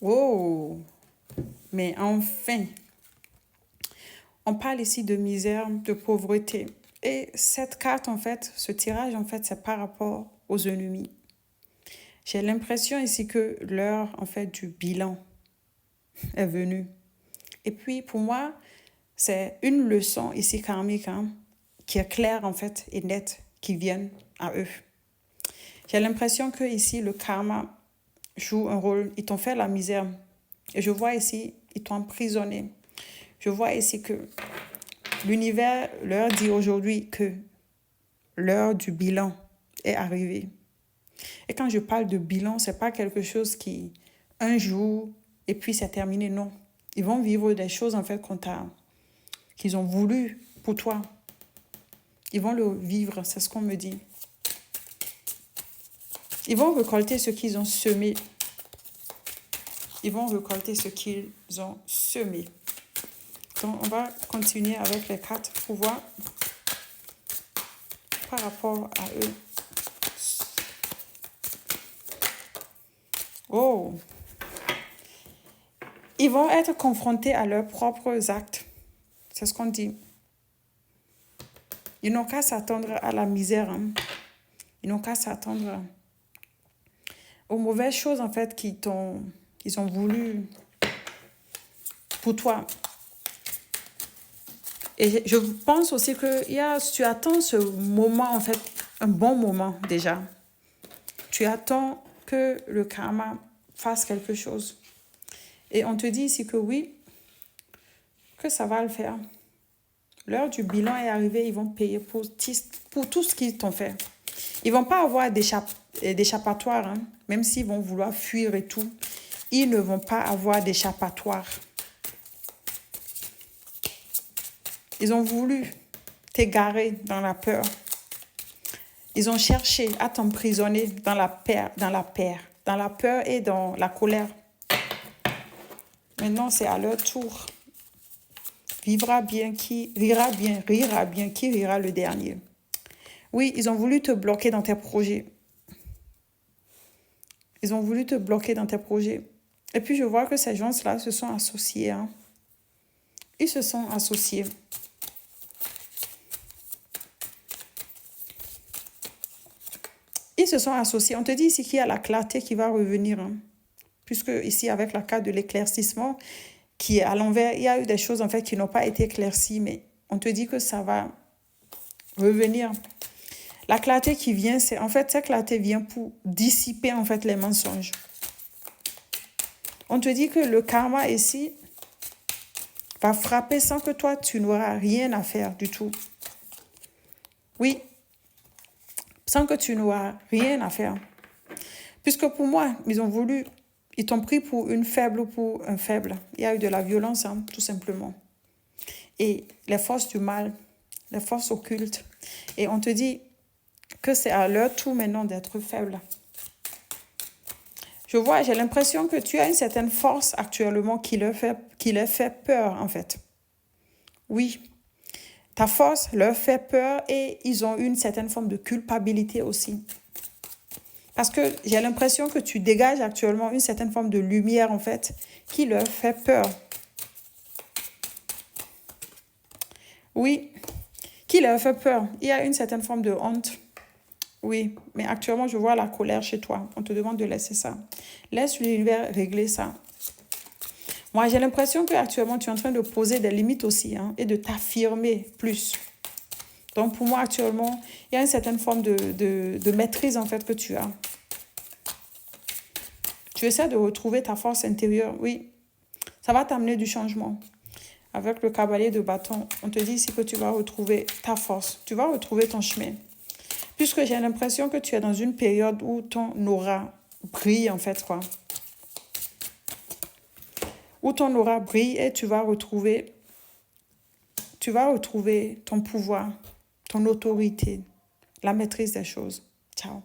Oh, mais enfin, on parle ici de misère, de pauvreté. Et cette carte, en fait, ce tirage, en fait, c'est par rapport aux ennemis. J'ai l'impression ici que l'heure, en fait, du bilan est venue. Et puis, pour moi, c'est une leçon ici karmique, hein, qui est claire, en fait, et nette, qui vient à eux. J'ai l'impression que ici, le karma joue un rôle. Ils t'ont fait la misère. Et je vois ici, ils t'ont emprisonné. Je vois ici que l'univers leur dit aujourd'hui que l'heure du bilan est arrivée. Et quand je parle de bilan, c'est pas quelque chose qui, un jour, et puis c'est terminé. Non. Ils vont vivre des choses, en fait, qu'ils ont voulu pour toi. Ils vont le vivre, c'est ce qu'on me dit. Ils vont récolter ce qu'ils ont semé. Ils vont récolter ce qu'ils ont semé. Donc, on va continuer avec les cartes pour voir par rapport à eux. Oh! Ils vont être confrontés à leurs propres actes. C'est ce qu'on dit. Ils n'ont qu'à s'attendre à la misère. Hein. Ils n'ont qu'à s'attendre aux mauvaises choses, en fait, qu'ils ont voulu pour toi. Et je pense aussi que tu attends ce moment, en fait, un bon moment déjà. Tu attends que le karma fasse quelque chose. Et on te dit ici que oui, que ça va le faire. L'heure du bilan est arrivée, ils vont payer pour tout ce qu'ils t'ont fait. Ils ne vont pas avoir d'échappatoire, hein, même s'ils vont vouloir fuir et tout. Ils ne vont pas avoir d'échappatoire. Ils ont voulu t'égarer dans la peur. Ils ont cherché à t'emprisonner dans la peur et dans la colère. Maintenant, c'est à leur tour. Vivra bien qui rira bien qui rira le dernier. Oui, ils ont voulu te bloquer dans tes projets. Ils ont voulu te bloquer dans tes projets. Et puis, je vois que ces gens-là se sont associés. Hein. Ils se sont associés. Ils se sont associés. On te dit ici qu'il y a la clarté qui va revenir. Hein. Puisque ici, avec la carte de l'éclaircissement, qui est à l'envers, il y a eu des choses en fait qui n'ont pas été éclaircies, mais on te dit que ça va revenir. La clarté qui vient, cette clarté vient pour dissiper en fait les mensonges. On te dit que le karma ici va frapper sans que toi, tu n'auras rien à faire du tout. Oui, sans que tu n'auras rien à faire. Puisque pour moi, ils t'ont pris pour une faible ou pour un faible. Il y a eu de la violence, hein, tout simplement. Et les forces du mal, les forces occultes. Et on te dit que c'est à leur tour maintenant d'être faible. J'ai l'impression que tu as une certaine force actuellement qui leur fait peur, en fait. Oui, ta force leur fait peur et ils ont une certaine forme de culpabilité aussi. Parce que j'ai l'impression que tu dégages actuellement une certaine forme de lumière, en fait, qui leur fait peur. Oui, qui leur fait peur. Il y a une certaine forme de honte. Oui, mais actuellement, je vois la colère chez toi. On te demande de laisser ça. Laisse l'univers régler ça. Moi, j'ai l'impression qu'actuellement, tu es en train de poser des limites aussi, hein, et de t'affirmer plus. Donc, pour moi, actuellement, il y a une certaine forme de maîtrise, en fait, que tu as. Tu essaies de retrouver ta force intérieure. Oui, ça va t'amener du changement. Avec le cavalier de bâton, on te dit ici que tu vas retrouver ta force. Tu vas retrouver ton chemin. Puisque j'ai l'impression que tu es dans une période où ton aura brille, en fait, quoi. Où ton aura brille et tu vas retrouver ton pouvoir, ton autorité, la maîtrise des choses. Ciao.